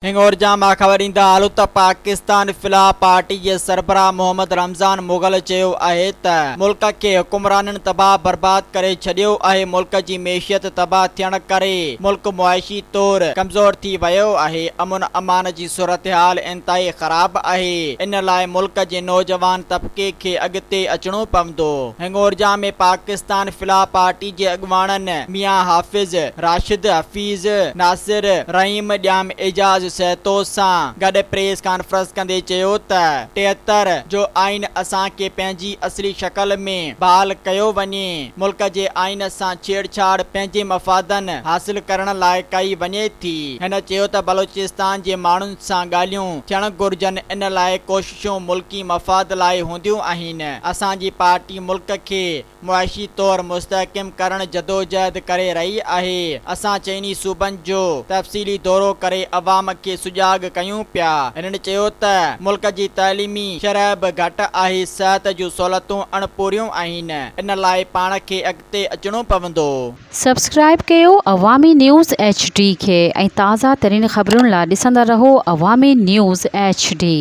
हिंगोर जामा ख़बर ईंदा हालू त पाकिस्तान फ़िलहाल पार्टी जे सरबराह मोहम्मद रमज़ान मुग़ल चयो आहे त मुल्क खे हुकुमराननि तबाह बर्बाद करे छॾियो आहे। मुल्क जी मैशियत तबाह थियण करे मुल्क मुआशी तौर कमज़ोर थी वियो आहे। अमन अमान जी सूरत हाल इंतहाई ख़राब आहे। इन लाइ मुल्क जे नौजवान तबके खे अॻिते अचणो पवंदो। हिंगोर जाम में पाकिस्तान फ़िलहाल पार्टी जे अॻवाननि मियां हाफ़िज़ राशिद हफ़ीज़ नासिर रहीम ॼाम एजाज़ सहतोस सां गॾु प्रेस कॉन्फ्रेंस कंदे चयो त 73 जो आइन असां खे पंहिंजी असली शक्ल में बहाल कयो वञे। मुल्क जे आइन सां छेड़छाड़ पंहिंजे मफ़ादनि हासिल करण लाइ कई वञे थी। हिन चयो त बलोचिस्तान जे माण्हुनि सां ॻाल्हियूं थियण घुर्जनि। इन लाइ कोशिशूं मुल्की मफ़ाद लाइ हूंदियूं आहिनि। असांजी पार्टी मुल्क खे मुआशी तौर मुस्तहकिम करण जदोजहद करे रही आहे। असां चइनी सूबनि जो तफ़सीली दौरो करे अवाम खे सुजाग कयूं पिया। हिननि चयो त मुल्क जी तइलीमी शरह बि घटि आहे, सिहत जूं सहूलियतूं अणपूरियूं आहिनि। इन लाइ पाण खे अॻिते अचणो पवंदो। सब्सक्राइब कयो अवामी न्यूज़ HD खे ऐं ताज़ा तरीन ख़बरुनि लाइ ॾिसंदा रहो अवामी न्यूज़ HD।